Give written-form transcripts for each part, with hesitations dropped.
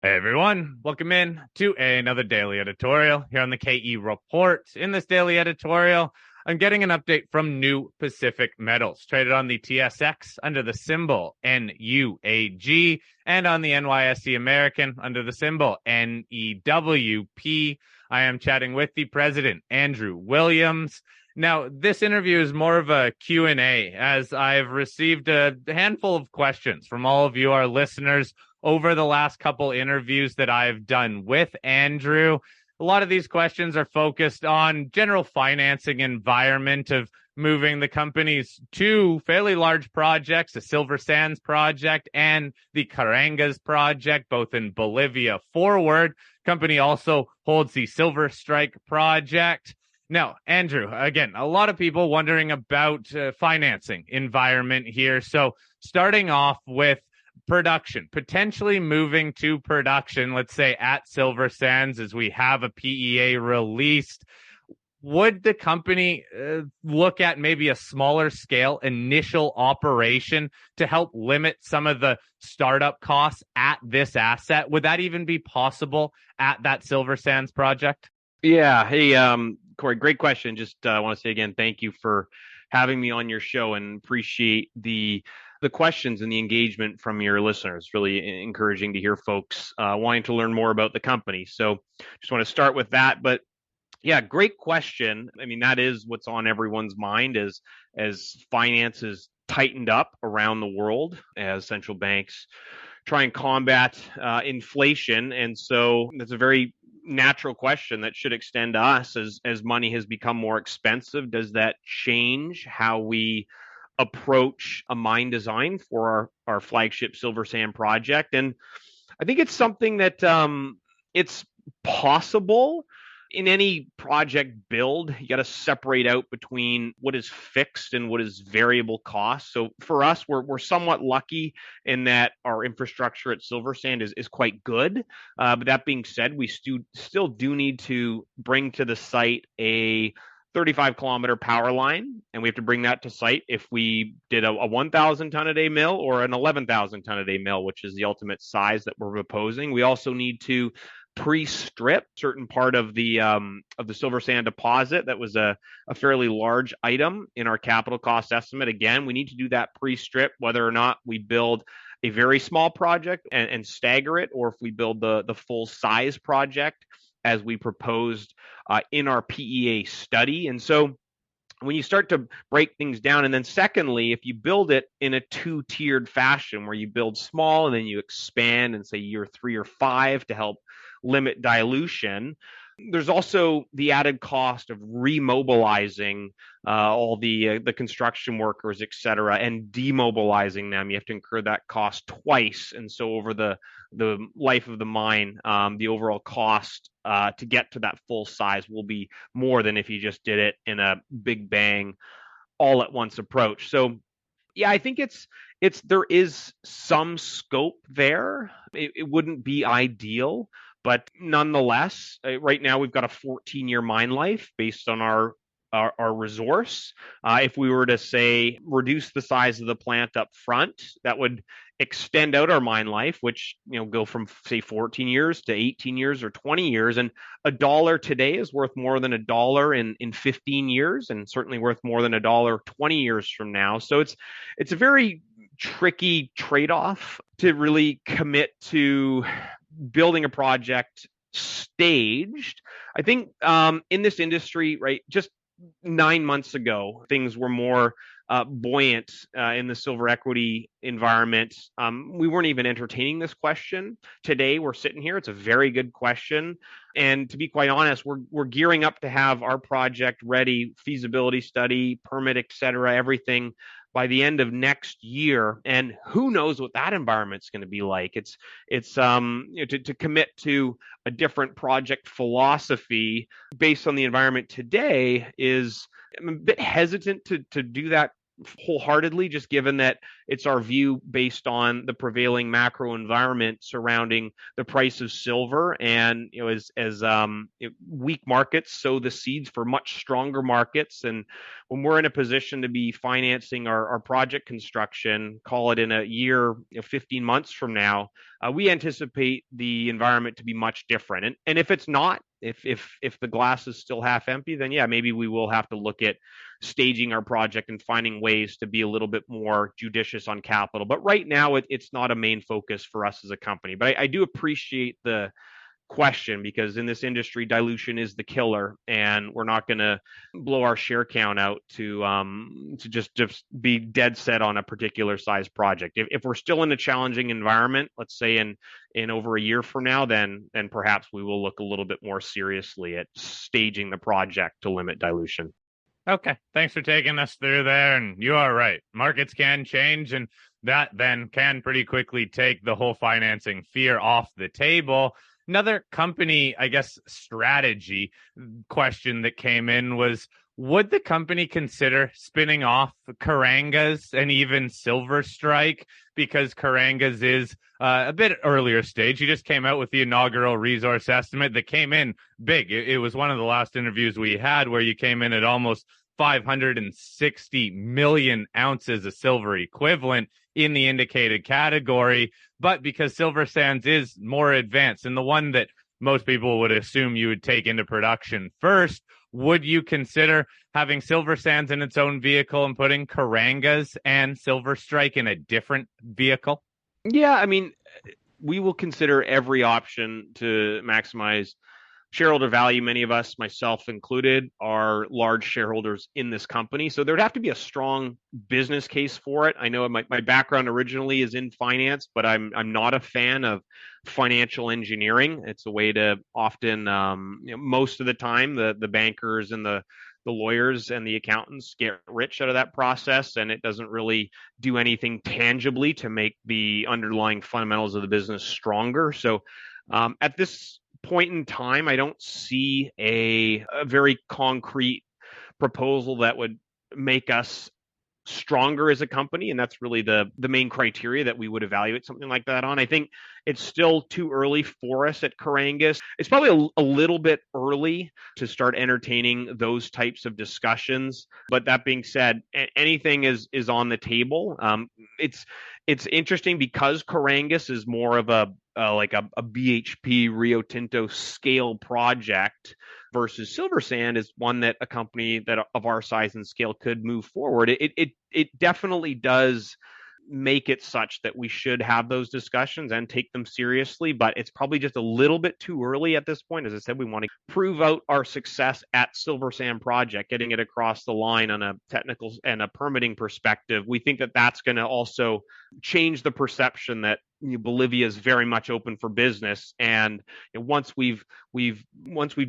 Hey everyone, welcome in to another daily editorial here on the KE Report. In this daily editorial, I'm getting an update from New Pacific Metals, traded on the TSX under the symbol NUAG and on the NYSE American under the symbol NEWP. I am chatting with the president, Andrew Williams. Now, this interview is more of a Q&A, as I've received a handful of questions from all of you, our listeners, over the last couple interviews that I've done with Andrew. A lot of these questions are focused on general financing environment of moving the company's two fairly large projects, the Silver Sands project and the Carangas project, both in Bolivia, forward. Company also holds the Silverstrike project. Now, Andrew, again, a lot of people wondering about financing environment here. So starting off with production, potentially moving to production, let's say at Silver Sands, as we have a PEA released, would the company look at maybe a smaller scale initial operation to help limit some of the startup costs at this asset? Would that even be possible at that Silver Sands project? Yeah. Hey, Corey, great question. Just want to say again, thank you for having me on your show and appreciate the questions and the engagement from your listeners. Really encouraging to hear folks wanting to learn more about the company. So just want to start with that. But yeah, great question. I mean, that is what's on everyone's mind as finances tightened up around the world, as central banks try and combat inflation. And so that's a very natural question that should extend to us as money has become more expensive. Does that change how we approach a mine design for our flagship Silver Sand project? And I think it's something that it's possible. In any project build, you got to separate out between what is fixed and what is variable cost. So for us, we're somewhat lucky in that our infrastructure at Silver Sand is quite good. But that being said, we still do need to bring to the site a 35-kilometer power line, and we have to bring that to site if we did a 1,000 ton a day mill or an 11,000 ton a day mill, which is the ultimate size that we're proposing. We also need to pre-strip certain part of the Silver Sand deposit. That was a fairly large item in our capital cost estimate. Again, we need to do that pre-strip, whether or not we build a very small project and stagger it, or if we build the full size project as we proposed in our PEA study. And so when you start to break things down, and then secondly, if you build it in a two-tiered fashion where you build small and then you expand in, say, year 3 or 5 to help limit dilution, there's also the added cost of remobilizing all the construction workers, et cetera, and demobilizing them. You have to incur that cost twice. And so over the life of the mine, the overall cost to get to that full size will be more than if you just did it in a big bang, all at once approach. So yeah, I think there is some scope there. It wouldn't be ideal, but nonetheless, right now we've got a 14-year mine life based on our resource. If we were to say reduce the size of the plant up front, that would extend out our mine life, which go from say 14 years to 18 years or 20 years. And a dollar today is worth more than a dollar in 15 years, and certainly worth more than a dollar 20 years from now. So it's a very tricky trade-off to really commit to building a project staged. I think in this industry, right, just 9 months ago, things were more buoyant in the silver equity environment. We weren't even entertaining this question. Today, we're sitting here. It's a very good question. And to be quite honest, we're gearing up to have our project ready, feasibility study, permit, et cetera, everything by the end of next year. And who knows what that environment's going to be like. It's to commit to a different project philosophy based on the environment today is, I'm a bit hesitant to do that wholeheartedly, just given that it's our view based on the prevailing macro environment surrounding the price of silver. And weak markets sow the seeds for much stronger markets. And when we're in a position to be financing our project construction, call it in a year, 15 months from now, we anticipate the environment to be much different. And if it's not, if the glass is still half empty, then yeah, maybe we will have to look at staging our project and finding ways to be a little bit more judicious on capital. But right now, it's not a main focus for us as a company. But I do appreciate the question, because in this industry, dilution is the killer, and we're not going to blow our share count out to just be dead set on a particular size project. If we're still in a challenging environment, let's say in over a year from now, then perhaps we will look a little bit more seriously at staging the project to limit dilution. Okay, thanks for taking us through there. And you are right. Markets can change, and that then can pretty quickly take the whole financing fear off the table. Another company, I guess, strategy question that came in was, would the company consider spinning off Carangas and even Silverstrike? Because Carangas is a bit earlier stage. He just came out with the inaugural resource estimate that came in big. It was one of the last interviews we had where you came in at almost 560 million ounces of silver equivalent in the indicated category. But because Silver Sands is more advanced and the one that most people would assume you would take into production first, would you consider having Silver Sands in its own vehicle and putting Carangas and Silverstrike in a different vehicle? Yeah, I mean, we will consider every option to maximize shareholder value. Many of us, myself included, are large shareholders in this company. So there'd have to be a strong business case for it. I know my background originally is in finance, but I'm not a fan of financial engineering. It's a way to often, most of the time, the bankers and the lawyers and the accountants get rich out of that process, and it doesn't really do anything tangibly to make the underlying fundamentals of the business stronger. So at this point in time, I don't see a very concrete proposal that would make us stronger as a company, and that's really the main criteria that we would evaluate something like that on. I think it's still too early for us at Carangas. It's probably a little bit early to start entertaining those types of discussions. But that being said, anything is on the table. It's interesting because Carangas is more of a BHP Rio Tinto scale project, versus Silver Sand is one that a company that of our size and scale could move forward. It definitely does make it such that we should have those discussions and take them seriously, but it's probably just a little bit too early at this point. As I said, we want to prove out our success at Silver Sand project, getting it across the line on a technical and a permitting perspective. We think that that's going to also change the perception that Bolivia is very much open for business. And once we've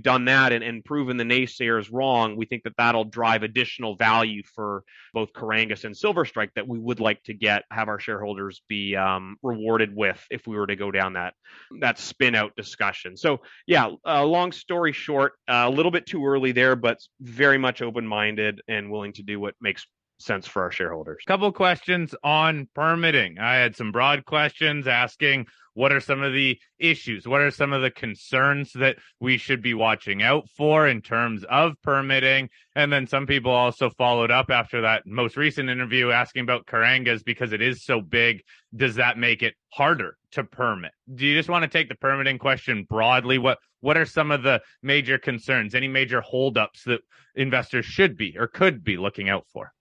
done that and proven the naysayers wrong, we think that that'll drive additional value for both Carangas and Silverstrike that we would like to have our shareholders be rewarded with if we were to go down that spin out discussion. So yeah, long story short, a little bit too early there, but very much open-minded and willing to do what makes sense for our shareholders. Couple questions on permitting. I had some broad questions asking what are some of the issues, what are some of the concerns that we should be watching out for in terms of permitting. And then some people also followed up after that most recent interview asking about Carangas because it is so big. Does that make it harder to permit? Do you just want to take the permitting question broadly? What are some of the major concerns, any major holdups that investors should be or could be looking out for?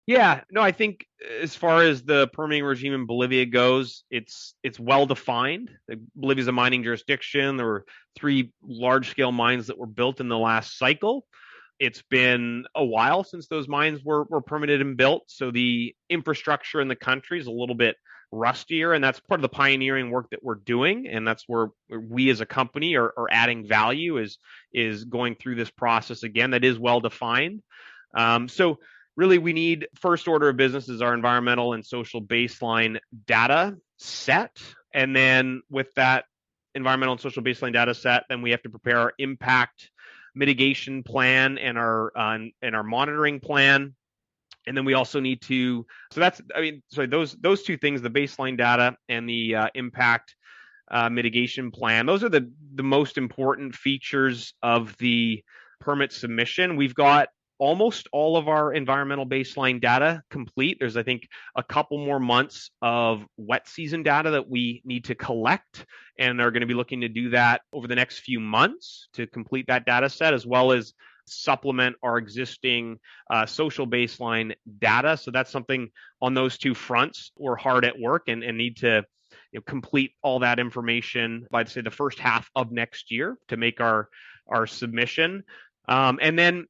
Yeah, no, I think as far as the permitting regime in Bolivia goes, it's well defined. Bolivia is a mining jurisdiction. There were 3 large-scale mines that were built in the last cycle. It's been a while since those mines were permitted and built, so the infrastructure in the country is a little bit rustier, and that's part of the pioneering work that we're doing, and that's where we as a company are adding value is going through this process again that is well defined. So really, we need first order of business is our environmental and social baseline data set. And then with that environmental and social baseline data set, then we have to prepare our impact mitigation plan and our monitoring plan. And then we also need to, those two things, the baseline data and the impact mitigation plan, those are the most important features of the permit submission. We've got almost all of our environmental baseline data complete. There's, I think, a couple more months of wet season data that we need to collect, and are going to be looking to do that over the next few months to complete that data set, as well as supplement our existing social baseline data. So that's something on those two fronts. We're hard at work and need to complete all that information by, say, the first half of next year to make our submission. And then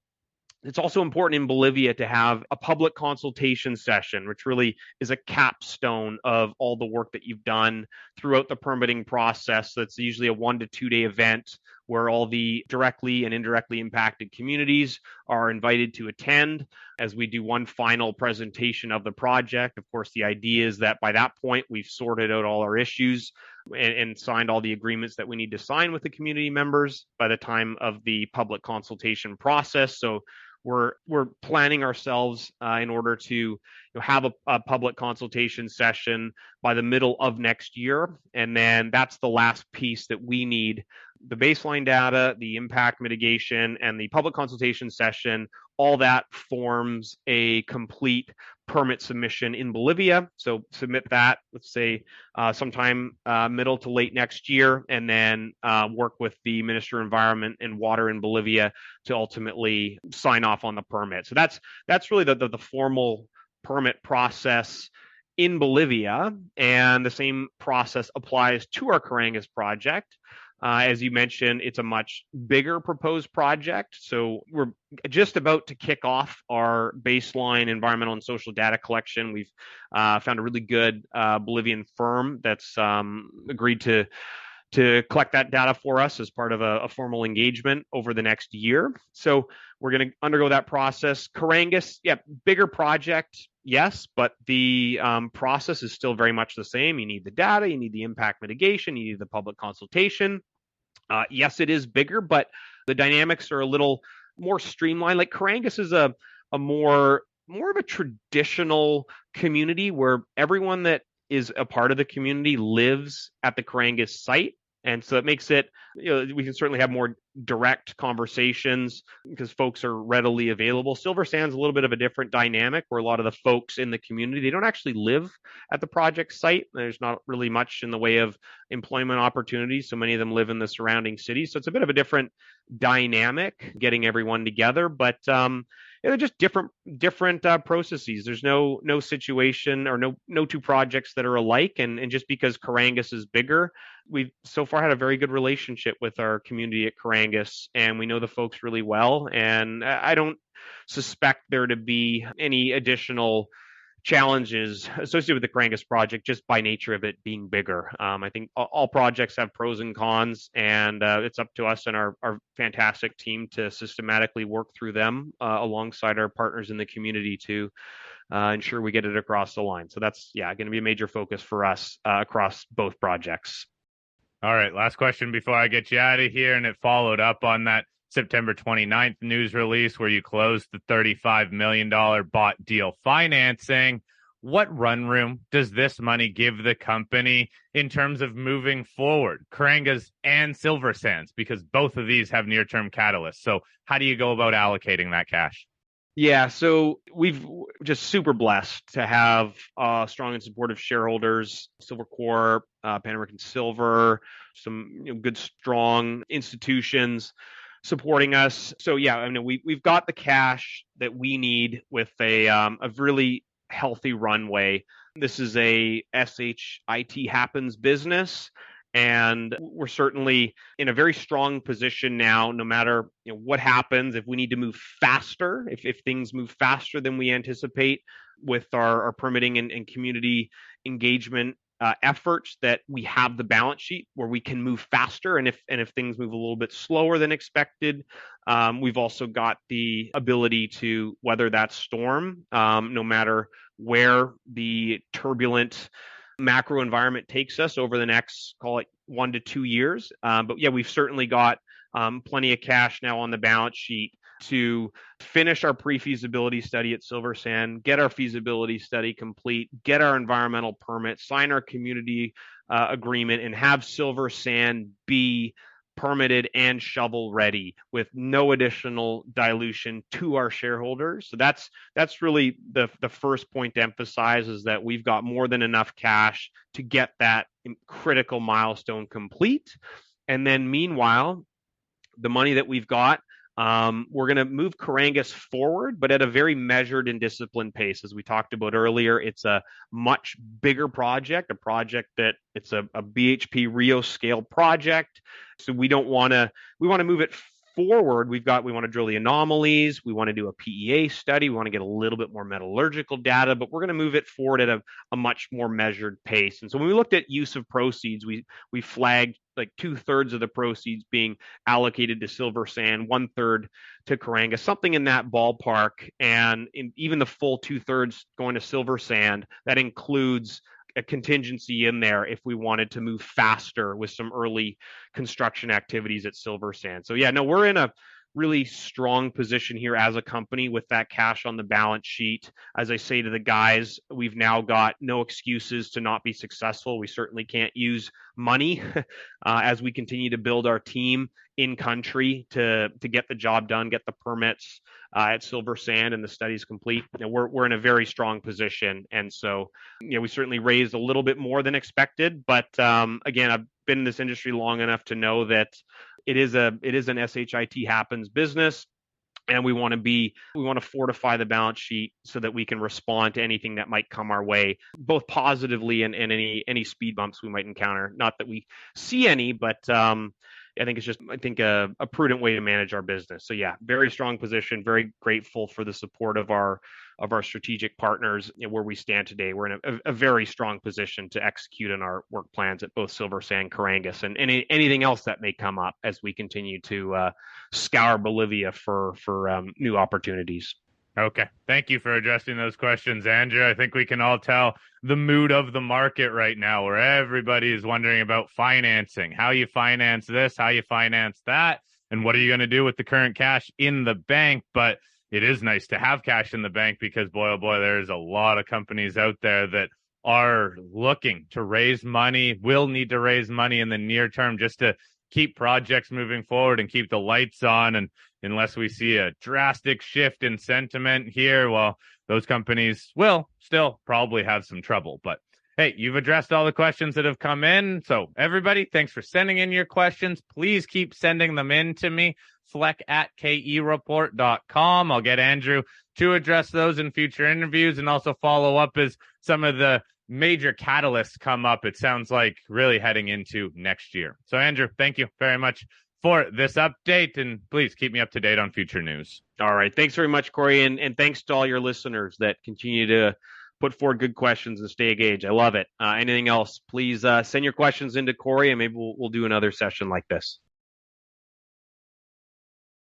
it's also important in Bolivia to have a public consultation session, which really is a capstone of all the work that you've done throughout the permitting process. That's usually a 1 to 2 day event where all the directly and indirectly impacted communities are invited to attend as we do one final presentation of the project. Of course, the idea is that by that point, we've sorted out all our issues and signed all the agreements that we need to sign with the community members by the time of the public consultation process. So we're planning ourselves in order to have a public consultation session by the middle of next year. And then that's the last piece that we need. The baseline data, the impact mitigation, and the public consultation session, all that forms a complete permit submission in Bolivia. So submit that, let's say, sometime middle to late next year, and then work with the Minister of Environment and Water in Bolivia to ultimately sign off on the permit. So that's really the formal permit process in Bolivia, and the same process applies to our Carangas project. As you mentioned, it's a much bigger proposed project. So we're just about to kick off our baseline environmental and social data collection. We've found a really good Bolivian firm that's agreed to collect that data for us as part of a formal engagement over the next year. So we're going to undergo that process. Carangas, bigger project, yes, but the process is still very much the same. You need the data, you need the impact mitigation, you need the public consultation. Yes, it is bigger, but the dynamics are a little more streamlined. Like Carangas is a more of a traditional community where everyone that is a part of the community lives at the Carangas site. And so it makes it, we can certainly have more direct conversations because folks are readily available. Silver Sand's a little bit of a different dynamic where a lot of the folks in the community, they don't actually live at the project site. There's not really much in the way of employment opportunities. So many of them live in the surrounding cities. So it's a bit of a different dynamic getting everyone together, but they're just different processes. There's no situation or no two projects that are alike. And just because Carangas is bigger, we've so far had a very good relationship with our community at Carangas, and we know the folks really well. And I don't suspect there to be any additional challenges associated with the Carangas project just by nature of it being bigger. I think all projects have pros and cons, and it's up to us and our fantastic team to systematically work through them alongside our partners in the community to ensure we get it across the line. So that's, going to be a major focus for us across both projects. All right, last question before I get you out of here, and it followed up on that September 29th news release where you closed the $35 million bought deal financing. What run room does this money give the company in terms of moving forward, Carangas and Silver Sands, because both of these have near-term catalysts? So how do you go about allocating that cash? Yeah, so we've just super blessed to have strong and supportive shareholders, Silvercorp, Pan American Silver, some good, strong institutions supporting us. So we've got the cash that we need with a really healthy runway. This is a SHIT happens business. And we're certainly in a very strong position now, no matter what happens. If we need to move faster, if things move faster than we anticipate with our permitting and community engagement efforts, that we have the balance sheet where we can move faster. And if things move a little bit slower than expected, we've also got the ability to weather that storm, no matter where the turbulent macro environment takes us over the next, call it 1 to 2 years. But we've certainly got plenty of cash now on the balance sheet to finish our pre-feasibility study at Silver Sand, get our feasibility study complete, get our environmental permit, sign our community agreement, and have Silver Sand be permitted and shovel ready with no additional dilution to our shareholders. So that's really the first point to emphasize, is that we've got more than enough cash to get that critical milestone complete. And then meanwhile, the money that we've got, we're going to move Carangas forward, but at a very measured and disciplined pace. As we talked about earlier, it's a much bigger project, a project that it's a BHP Rio scale project. So we want to move it forward. We want to drill the anomalies. We want to do a PEA study. We want to get a little bit more metallurgical data, but we're going to move it forward at a much more measured pace. And so when we looked at use of proceeds, we flagged like 2/3 of the proceeds being allocated to Silver Sand, 1/3 to Carangas, something in that ballpark. And even the full 2/3 going to Silver Sand, that includes a contingency in there if we wanted to move faster with some early construction activities at Silver Sand. So yeah, no, we're in a really strong position here as a company with that cash on the balance sheet. As I say to the guys, we've now got no excuses to not be successful. We certainly can't use money as we continue to build our team in country to get the job done, get the permits at Silver Sand and the studies complete. We're in a very strong position. And so, we certainly raised a little bit more than expected, but again, I've been in this industry long enough to know that it is an SHIT happens business, and we want to fortify the balance sheet so that we can respond to anything that might come our way, both positively and any speed bumps we might encounter. Not that we see any, but I think it's just a prudent way to manage our business. So yeah, very strong position. Very grateful for the support of our strategic partners. Where we stand today, we're in a very strong position to execute on our work plans at both Silver Sand, Carangas, and anything else that may come up as we continue to scour Bolivia for new opportunities. Okay. Thank you for addressing those questions, Andrew. I think we can all tell the mood of the market right now, where everybody is wondering about financing, how you finance this, how you finance that, and what are you going to do with the current cash in the bank. But it is nice to have cash in the bank, because boy, oh boy, there's a lot of companies out there that are looking to raise money, will need to raise money in the near term just to keep projects moving forward and keep the lights on. And unless we see a drastic shift in sentiment here, well, those companies will still probably have some trouble. But hey, you've addressed all the questions that have come in. So everybody, thanks for sending in your questions. Please keep sending them in to me, fleck@kereport.com. I'll get Andrew to address those in future interviews and also follow up as some of the major catalysts come up. It sounds like really heading into next year. So Andrew, thank you very much for this update, and please keep me up to date on future news. All right. Thanks very much, Corey. And thanks to all your listeners that continue to put forward good questions and stay engaged. I love it. Anything else, please send your questions into Corey, and maybe we'll do another session like this.